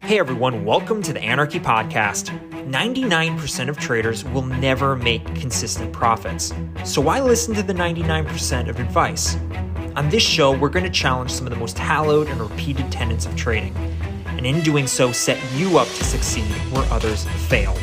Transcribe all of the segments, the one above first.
Hey everyone, welcome to the Anarchy Podcast. 99% of traders will never make consistent profits. So why listen to the 99% of advice? On this show, we're going to challenge some of the most hallowed and repeated tenets of trading. And in doing so, set you up to succeed where others fail.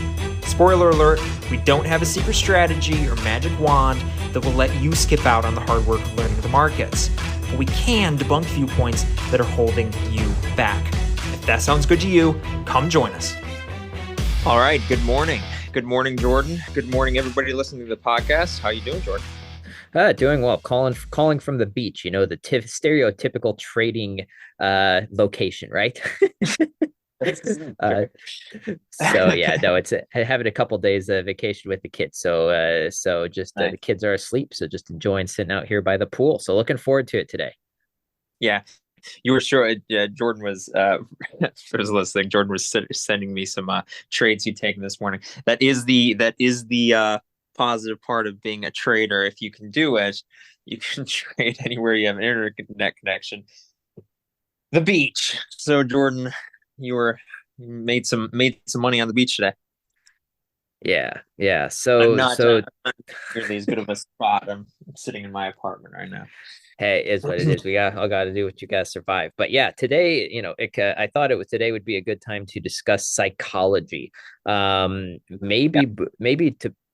Spoiler alert, we don't have a secret strategy or magic wand that will let you skip out on the hard work of learning the markets. But we can debunk viewpoints that are holding you back. If that sounds good to you, come join us. All right. Good morning. Good morning, Jordan. Good morning, everybody listening to the podcast. How you doing, Jordan? Doing well. Calling from the beach. You know, the stereotypical trading location, right? So yeah, no, it's having a couple days of vacation with the kids. So the kids are asleep, so just enjoying sitting out here by the pool. So looking forward to it today. Yeah, you were sure. Jordan was for those listening. Jordan was sending me some trades he'd taken this morning. That is the positive part of being a trader. If you can do it, you can trade anywhere you have an internet connection. The beach. So Jordan, you made some money on the beach today. Yeah. I'm not nearly as good of a spot. I'm sitting in my apartment right now. Hey, it is what it is. We all got to do what you got to survive. But yeah, today, I thought today would be a good time to discuss psychology. Maybe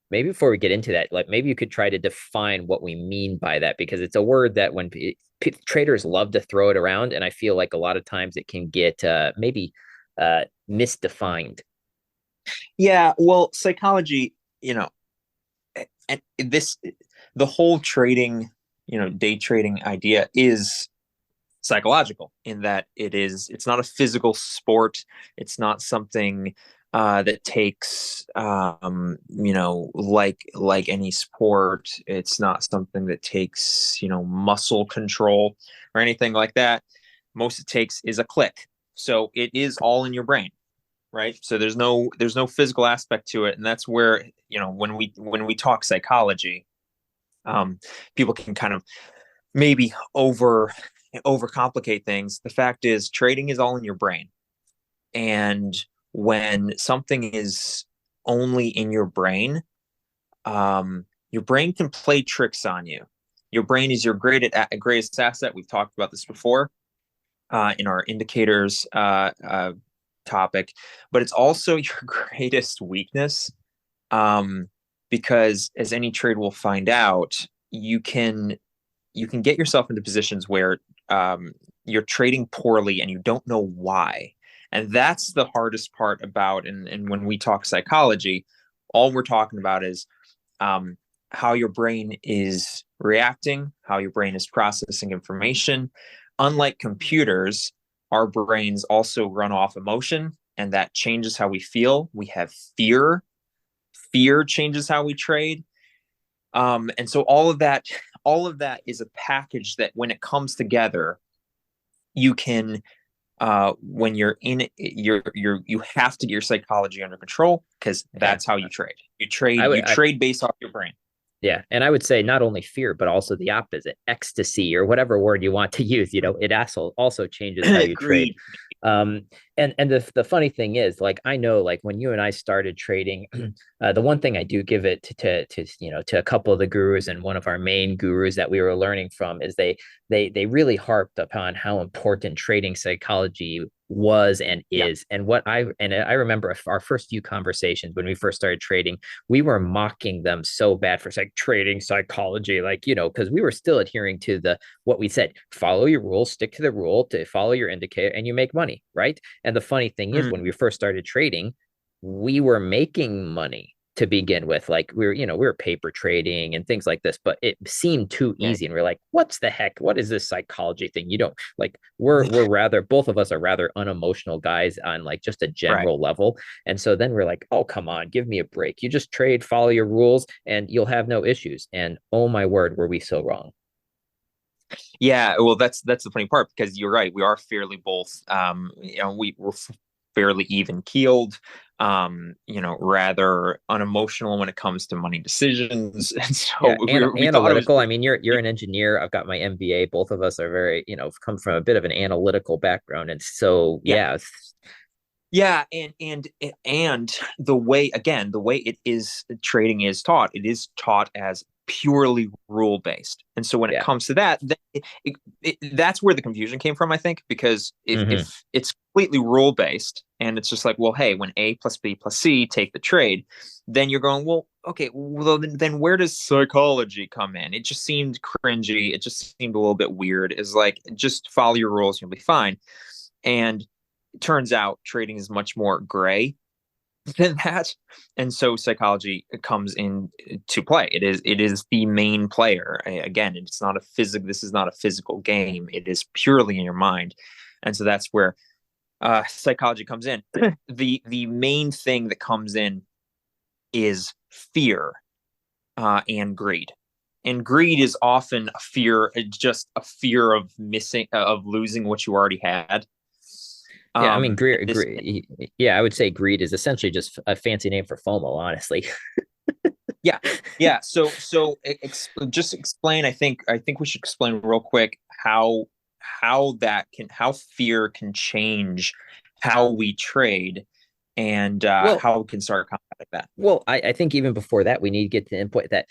before we get into that, like maybe you could try to define what we mean by that, because it's a word that when traders love to throw it around, and I feel like a lot of times it can get misdefined. Yeah, well, psychology, and the whole trading, day trading idea is psychological in that it's not a physical sport. It's not something that takes, like any sport. It's not something that takes, muscle control or anything like that. Most it takes is a click. So it is all in your brain, right? So there's no physical aspect to it. And that's where, when we talk psychology, people can kind of maybe overcomplicate things. The fact is, trading is all in your brain. And when something is only in your brain can play tricks on you. Your brain is your greatest asset. We've talked about this before in our indicators topic, but it's also your greatest weakness, because as any trade will find out, you can get yourself into positions where you're trading poorly and you don't know why. And that's the hardest part about, and when we talk psychology, all we're talking about is how your brain is reacting, how your brain is processing information. Unlike computers, our brains also run off emotion, and that changes how we feel. We have fear. Fear changes how we trade. And so all of that is a package that when it comes together, you can, when you're in it, you have to get your psychology under control, because that's how you trade. You trade based off your brain. Yeah. And I would say not only fear, but also the opposite, ecstasy, or whatever word you want to use. It also changes how you trade. And the funny thing is, like, I know, like, when you and I started trading, the one thing I do give it to a couple of the gurus, and one of our main gurus that we were learning from, is they really harped upon how important trading psychology was and is. And I remember our first few conversations when we first started trading, we were mocking them so bad for trading psychology, because we were still adhering to what we said: follow your rules, stick to the rule, to follow your indicator, and you make money, right? And the funny thing is, when we first started trading, we were making money to begin with. Like, we were paper trading and things like this, but it seemed too easy. And we're like, what's the heck? What is this psychology thing? We're rather, both of us are rather unemotional guys on just a general level. And so then we're like, oh, come on, give me a break. You just trade, follow your rules, and you'll have no issues. And oh my word, were we so wrong. Yeah, well, that's the funny part, because you're right. We are fairly both, we're fairly even keeled, rather unemotional when it comes to money decisions. And so we analytical. I mean, you're an engineer. I've got my MBA. Both of us are very, come from a bit of an analytical background. And so, Yeah, and the way, again, the way it is trading is taught, it is taught as purely rule based. And so when it Yeah. comes to that, that's where the confusion came from, I think, because Hmm. if it's completely rule based and it's just like, well, hey, when A plus B plus C take the trade, then you're going, well, okay, well then where does psychology come in? It just seemed cringy. It just seemed a little bit weird. It's like, just follow your rules, you'll be fine. And it turns out trading is much more gray than that, and so psychology comes in to play. It is the main player. Again, it's not a physical. This is not a physical game. It is purely in your mind, and so that's where psychology comes in. The main thing that comes in is fear and greed. And greed is often a fear, just a fear of of losing what you already had. Yeah, I mean, This, yeah, I would say greed is essentially just a fancy name for FOMO, honestly. yeah, yeah. Just explain. I think we should explain real quick how fear can change how we trade, and Well, how we can start combating that. I think even before that, we need to get to input that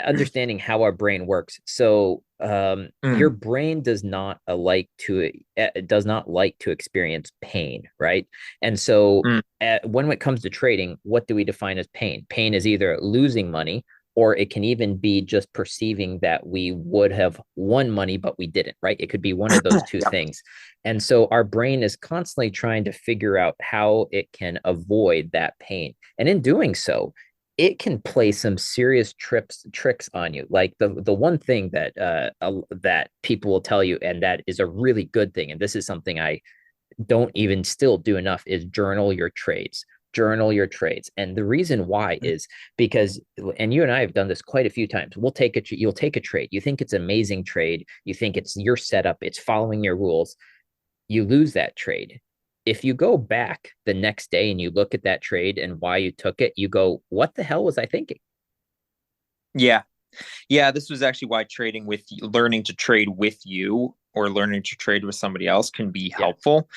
understanding how our brain works. So, your Mm, brain does not like to experience pain, right? And so, mm, when it comes to trading, what do we define as pain? Pain is either losing money, or it can even be just perceiving that we would have won money, but we didn't, right? It could be one of those two yeah, things. And so our brain is constantly trying to figure out how it can avoid that pain. And in doing so, it can play some serious tricks on you. Like the one thing that people will tell you, and that is a really good thing, and this is something I don't even still do enough, is journal your trades. Journal your trades. And the reason why is because, and you and I have done this quite a few times. You'll take a trade. You think it's an amazing trade. You think it's your setup. It's following your rules. You lose that trade. If you go back the next day and you look at that trade and why you took it, you go, what the hell was I thinking? yeah, yeah. This was actually why learning to trade with you or learning to trade with somebody else can be Yeah. helpful.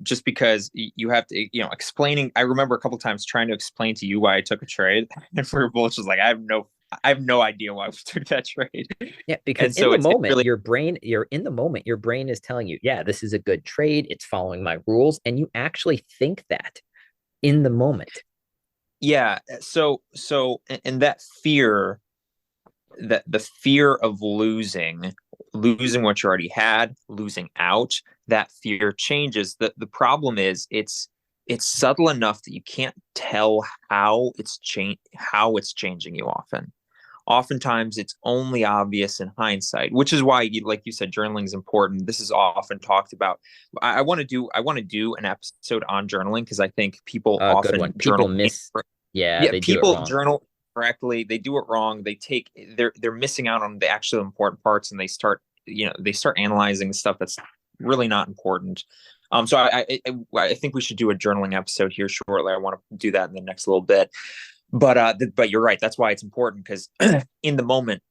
Just because you have to, explaining. I remember a couple of times trying to explain to you why I took a trade, and we were both just like, I have no idea why we took that trade. Yeah, because And so it's really, you're in the moment, your brain is telling you, yeah, this is a good trade. It's following my rules. And you actually think that in the moment. yeah. And that fear, that the fear of losing what you already had, losing out, that fear changes. The problem is it's subtle enough that you can't tell how it's changing you often. Oftentimes it's only obvious in hindsight, which is why, like you said, journaling is important. This is often talked about. I want to do an episode on journaling because I think people A good one. often People journal. miss, yeah, Yeah, they do it people wrong. journal correctly. They do it wrong. They're missing out on the actual important parts, and they start analyzing stuff that's really not important. So I think we should do a journaling episode here shortly. I want to do that in the next little bit. But you're right. That's why it's important, because in the moment,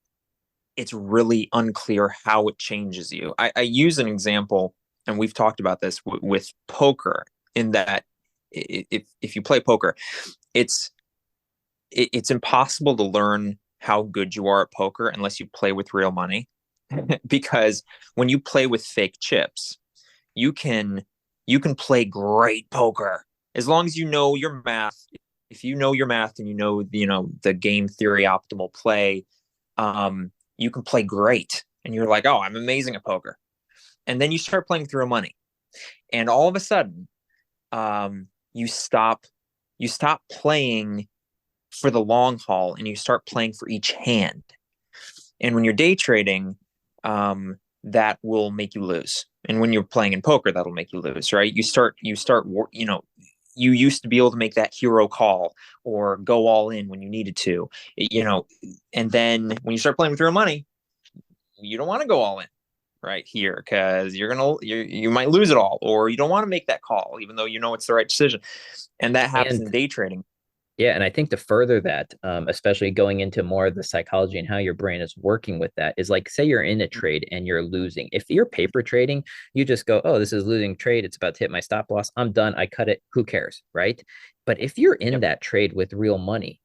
it's really unclear how it changes you. I use an example, and we've talked about this with poker, in that if you play poker, it's it's impossible to learn how good you are at poker unless you play with real money. Because when you play with fake chips, you can you can play great poker as long as you know your math. If you know your math and you know the game theory optimal play, you can play great, and you're like, oh, I'm amazing at poker. And then you start playing with real money, and all of a sudden, you stop playing for the long haul, and you start playing for each hand. And when you're day trading, that will make you lose. And when you're playing in poker, that'll make you lose, right? You used to be able to make that hero call or go all in when you needed to, you know, and then when you start playing with real money, you don't want to go all in right here, because you might lose it all, or you don't want to make that call even though you know it's the right decision. And that happens And in day trading. Yeah, and I think to further that, especially going into more of the psychology and how your brain is working with that, is like, say you're in a trade and you're losing. If you're paper trading, you just go, "Oh, this is losing trade. It's about to hit my stop loss. I'm done. I cut it. Who cares?" Right? But if you're in Yep. that trade with real money,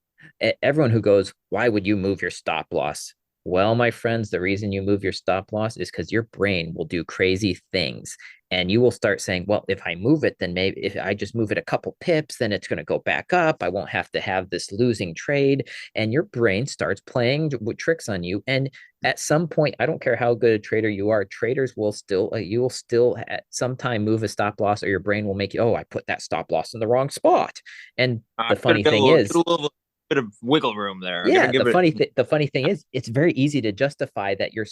everyone who goes, "Why would you move your stop loss?" Well, my friends, the reason you move your stop loss is because your brain will do crazy things, and you will start saying, well, if I move it, then maybe if I just move it a couple pips, then it's going to go back up. I won't have to have this losing trade. And your brain starts playing with tricks on you. And at some point, I don't care how good a trader you are, traders will still, you will still at some time move a stop loss, or your brain will make you, oh, I put that stop loss in the wrong spot. And the funny thing Get a is, little bit of wiggle room there. I gotta yeah, give it. the funny thing is, it's very easy to justify that your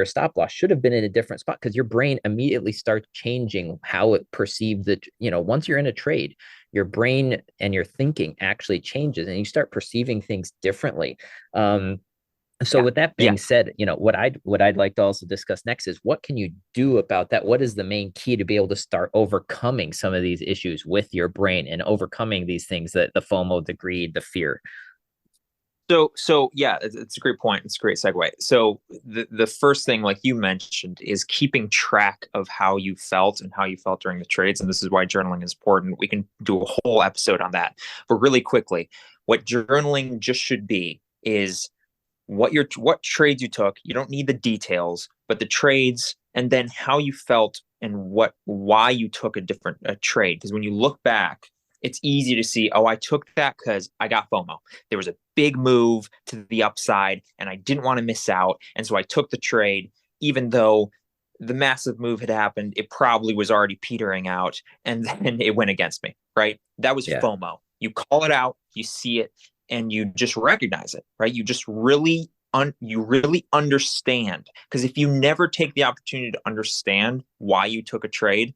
stop loss should have been in a different spot, because your brain immediately starts changing how it perceives the, once you're in a trade, your brain and your thinking actually changes, and you start perceiving things differently. So Yeah, with that yeah. being said, what I'd like to also discuss next is, what can you do about that? What is the main key to be able to start overcoming some of these issues with your brain and overcoming these things, that the FOMO, the greed, the fear? So yeah, it's a great point. It's a great segue. So the first thing, like you mentioned, is keeping track of how you felt and how you felt during the trades. And this is why journaling is important. We can do a whole episode on that. But really quickly, what journaling just should be is what trades you took. You don't need the details, but the trades, and then how you felt and why you took a trade. Because when you look back, it's easy to see, oh, I took that because I got FOMO. There was a big move to the upside and I didn't want to miss out. And so I took the trade, even though the massive move had happened. It probably was already petering out, and then it went against me, right? That was Yeah. FOMO. You call it out, you see it, and you just recognize it, right? You just really you really understand, because if you never take the opportunity to understand why you took a trade,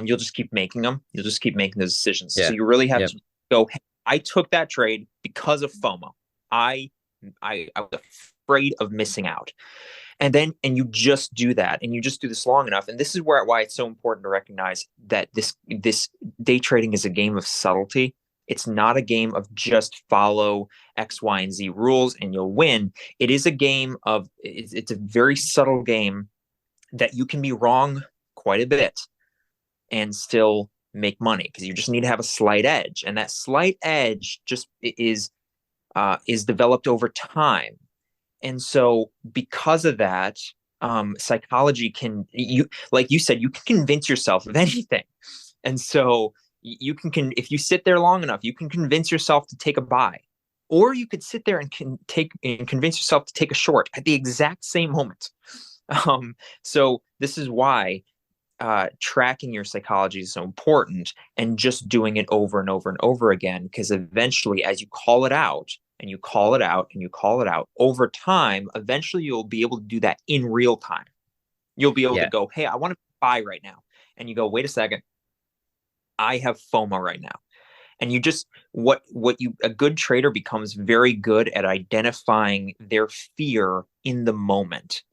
you'll just keep making them. You'll just keep making those decisions. So Yeah. you really have Yep. to go, hey, I took that trade because of FOMO. I I was afraid of missing out. And you just do that, and you just do this long enough. And this is why it's so important to recognize that this day trading is a game of subtlety. It's not a game of just follow X, Y, and Z rules and you'll win. It is a game of it's a very subtle game that you can be wrong quite a bit and still make money, because you just need to have a slight edge, and that slight edge just is developed over time. And so because of that, psychology can, you like you said, you can convince yourself of anything. And so you can if you sit there long enough, you can convince yourself to take a buy, or you could sit there and convince yourself to take a short at the exact same moment. So this is why tracking your psychology is so important, and just doing it over and over and over again, because eventually, as you call it out and you call it out and you call it out over time, eventually you'll be able to do that in real time. You'll be able to Yeah. go, hey, I want to buy right now. And you go, wait a second, I have FOMO right now. And you just, a good trader becomes very good at identifying their fear in the moment.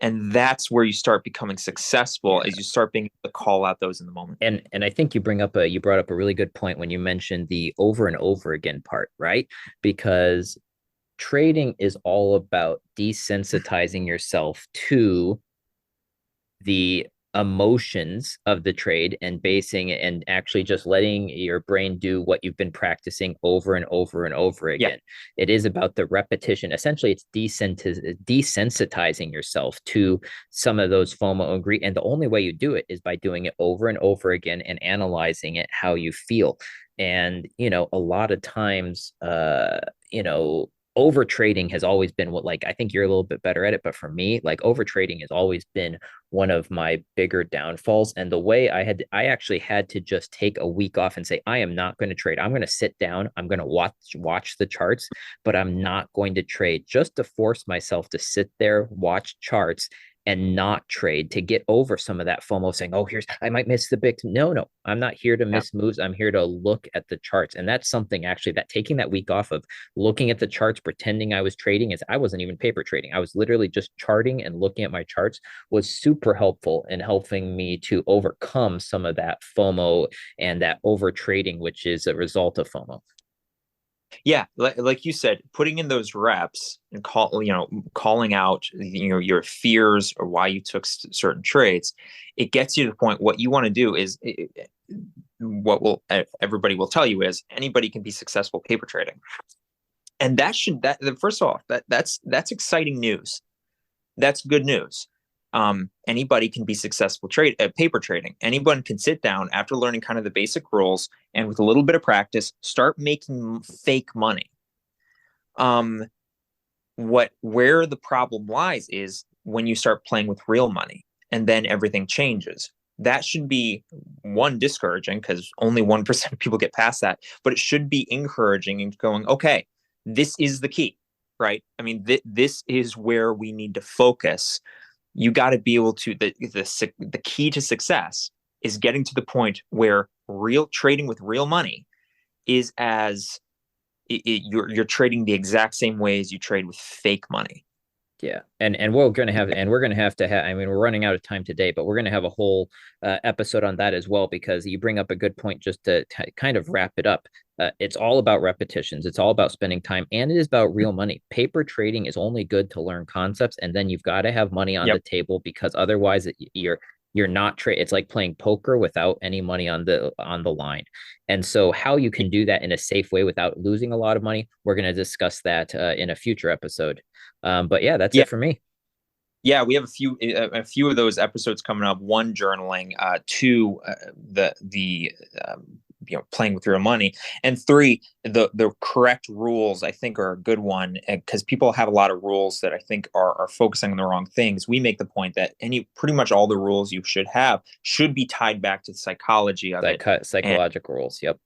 And that's where you start becoming successful, Yeah. as you start being able to call out those in the moment. And I think you brought up a really good point when you mentioned the over and over again part, right? Because trading is all about desensitizing yourself to the emotions of the trade, and basing it, and actually just letting your brain do what you've been practicing over and over and over Yeah. again. It is about the repetition. Essentially, it's desensitizing yourself to some of those FOMO and greed. And the only way you do it is by doing it over and over again and analyzing it how you feel. And, a lot of times, over trading has always been what, like, I think you're a little bit better at it, but for me, like, over trading has always been one of my bigger downfalls. And the way I actually had to just take a week off and say, I am not going to trade. I'm going to sit down. I'm going to watch the charts, but I'm not going to trade, just to force myself to sit there, watch charts, and not trade, to get over some of that FOMO, saying, oh, I might miss the big. No, I'm not here to Yeah. miss moves. I'm here to look at the charts. And that's something, actually, that taking that week off of looking at the charts, pretending I was trading, is I wasn't even paper trading. I was literally just charting and looking at my charts, was super helpful in helping me to overcome some of that FOMO and that over trading, which is a result of FOMO. Yeah, like you said, putting in those reps and calling out, your fears or why you took certain trades, it gets you to the point. What you want to do is, what will everybody will tell you is anybody can be successful paper trading, and first off, that's exciting news. That's good news. Anybody can be successful paper trading. Anyone can sit down after learning kind of the basic rules and with a little bit of practice, start making fake money. Where the problem lies is when you start playing with real money, and then everything changes. That should be, one, discouraging because only 1% of people get past that, but it should be encouraging and going, okay, this is the key, right? I mean, this is where we need to focus. You got to be able to, the key to success is getting to the point where real trading with real money is you're trading the exact same way as you trade with fake money. Yeah. And we're going to have I mean, we're running out of time today, but we're going to have a whole episode on that as well, because you bring up a good point. Just to kind of wrap it up. It's all about repetitions. It's all about spending time, and it is about real money. Paper trading is only good to learn concepts, and then you've got to have money on the table, because otherwise you're not it's like playing poker without any money on the line. And so how you can do that in a safe way without losing a lot of money, we're going to discuss that in a future episode. But yeah, that's it for me. Yeah, we have a few of those episodes coming up. One, journaling, two, the playing with real money, and three, the correct rules. I think are a good one, because people have a lot of rules that I think are focusing on the wrong things. We make the point that pretty much all the rules you should have should be tied back to the psychology of it. Psychological rules. Yep.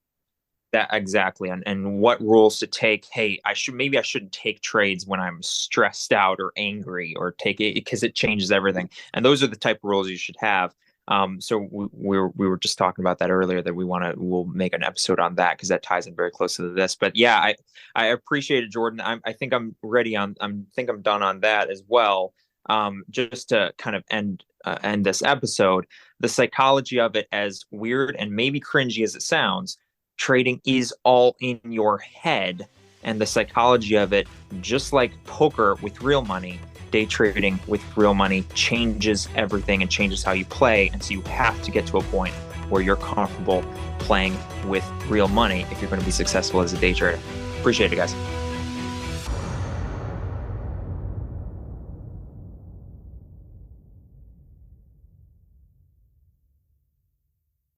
That exactly. And what rules to take. Hey, I shouldn't take trades when I'm stressed out or angry, or take it because it changes everything. And those are the type of rules you should have. So we were just talking about that earlier, that we'll make an episode on that, because that ties in very closely to this. But yeah, I appreciate it, Jordan. I think I'm ready I'm done on that as well. Just to kind of end this episode, the psychology of it, as weird and maybe cringy as it sounds, trading is all in your head, and the psychology of it, just like poker with real money, day trading with real money changes everything and changes how you play. And so you have to get to a point where you're comfortable playing with real money if you're going to be successful as a day trader. Appreciate it, guys.